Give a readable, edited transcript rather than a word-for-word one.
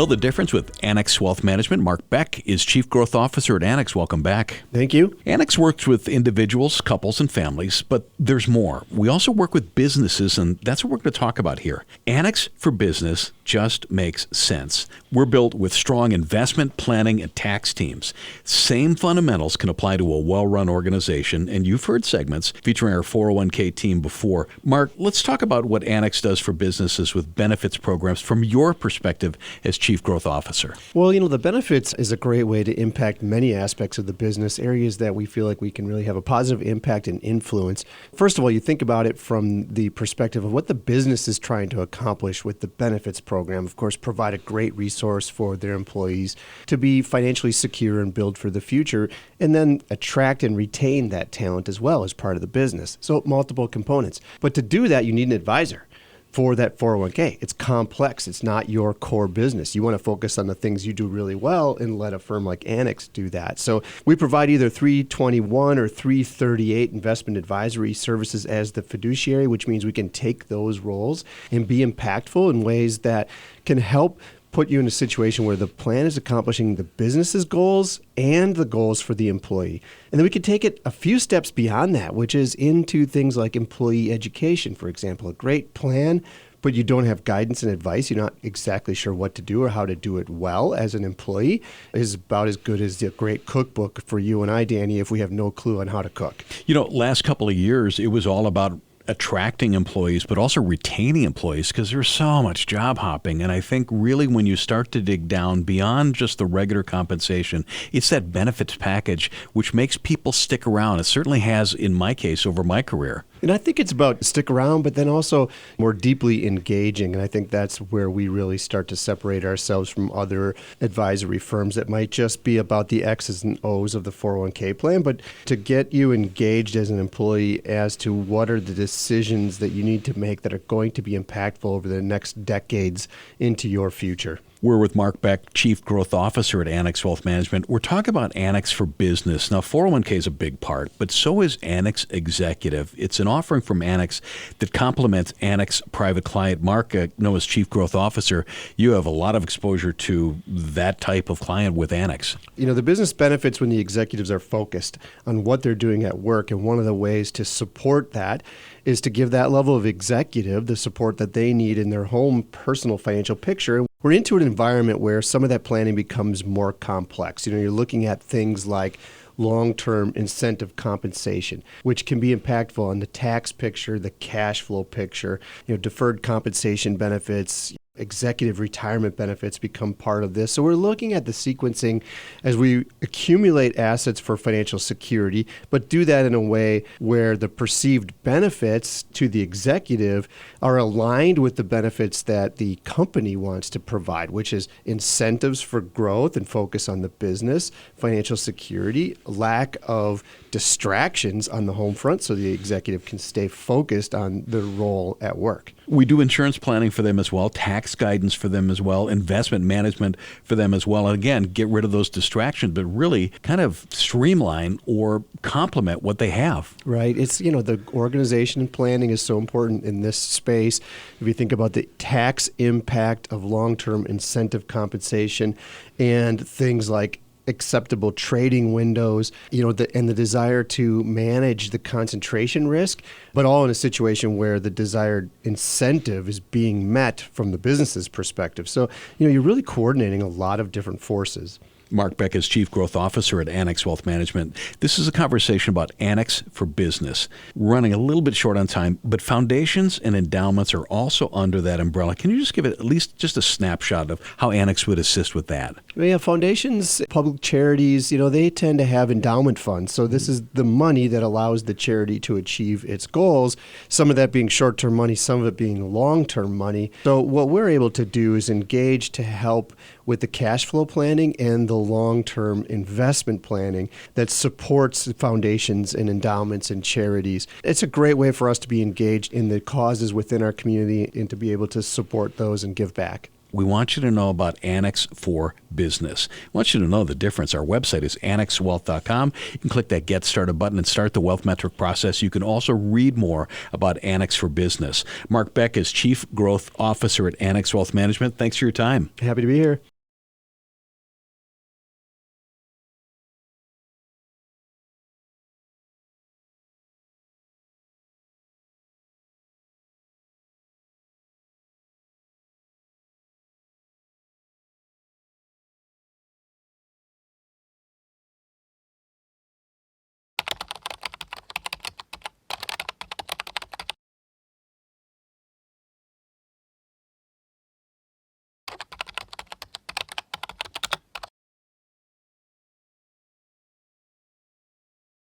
Know the difference with Annex Wealth Management. Mark Beck is Chief Growth Officer at Annex. Welcome back. Thank you. Annex works with individuals, couples, and families, but there's more. We also work with businesses, and that's what we're going to talk about here. Annex for Business just makes sense. We're built with strong investment, planning, and tax teams. Same fundamentals can apply to a well-run organization, and you've heard segments featuring our 401k team before. Mark, let's talk about what Annex does for businesses with benefits programs from your perspective as Chief Growth Officer. Well, the benefits is a great way to impact many aspects of the business, areas that we feel like we can really have a positive impact and influence. First of all, you think about it from the perspective of what the business is trying to accomplish with the benefits program. Of course, provide a great resource for their employees to be financially secure and build for the future, and then attract and retain that talent as well as part of the business. So multiple components. But to do that, you need an advisor for that 401k. It's complex. It's not your core business. You want to focus on the things you do really well and let a firm like Annex do that. So we provide either 321 or 338 investment advisory services as the fiduciary, which means we can take those roles and be impactful in ways that can help put you in a situation where the plan is accomplishing the business's goals and the goals for the employee. And then we could take it a few steps beyond that, which is into things like employee education, for example. A great plan, but you don't have guidance and advice. You're not exactly sure what to do or how to do it well as an employee is about as good as the great cookbook for you and I, Danny, if we have no clue on how to cook. Last couple of years, it was all about attracting employees, but also retaining employees because there's so much job hopping. And I think really when you start to dig down beyond just the regular compensation, it's that benefits package which makes people stick around. It certainly has in my case over my career. And I think it's about stick around, but then also more deeply engaging. And I think that's where we really start to separate ourselves from other advisory firms that might just be about the X's and O's of the 401k plan, but to get you engaged as an employee as to what are the decisions that you need to make that are going to be impactful over the next decades into your future. We're with Mark Beck, Chief Growth Officer at Annex Wealth Management. We're talking about Annex for Business. Now, 401k is a big part, but so is Annex Executive. It's an offering from Annex that complements Annex Private Client. Mark, as Chief Growth Officer, you have a lot of exposure to that type of client with Annex. The business benefits when the executives are focused on what they're doing at work, and one of the ways to support that is to give that level of executive the support that they need in their home personal financial picture. We're into an environment where some of that planning becomes more complex. You're looking at things like long-term incentive compensation, which can be impactful on the tax picture, the cash flow picture, deferred compensation benefits, executive retirement benefits become part of this. So we're looking at the sequencing as we accumulate assets for financial security, but do that in a way where the perceived benefits to the executive are aligned with the benefits that the company wants to provide, which is incentives for growth and focus on the business, financial security, lack of distractions on the home front so the executive can stay focused on their role at work. We do insurance planning for them as well, tax guidance for them as well, investment management for them as well. And again, get rid of those distractions, but really kind of streamline or complement what they have. Right. It's, the organization and planning is so important in this space. If you think about the tax impact of long-term incentive compensation and things like acceptable trading windows, and the desire to manage the concentration risk, but all in a situation where the desired incentive is being met from the business's perspective. So, you're really coordinating a lot of different forces. Mark Beck is Chief Growth Officer at Annex Wealth Management. This is a conversation about Annex for Business. We're running a little bit short on time, but foundations and endowments are also under that umbrella. Can you just give it at least just a snapshot of how Annex would assist with that? Yeah, foundations, public charities, they tend to have endowment funds. So this is the money that allows the charity to achieve its goals, some of that being short-term money, some of it being long-term money. So what we're able to do is engage to help with the cash flow planning and the long-term investment planning that supports foundations and endowments and charities. It's a great way for us to be engaged in the causes within our community and to be able to support those and give back. We want you to know about Annex for Business. We want you to know the difference. Our website is annexwealth.com. You can click that Get Started button and start the wealth metric process. You can also read more about Annex for Business. Mark Beck is Chief Growth Officer at Annex Wealth Management. Thanks for your time. Happy to be here.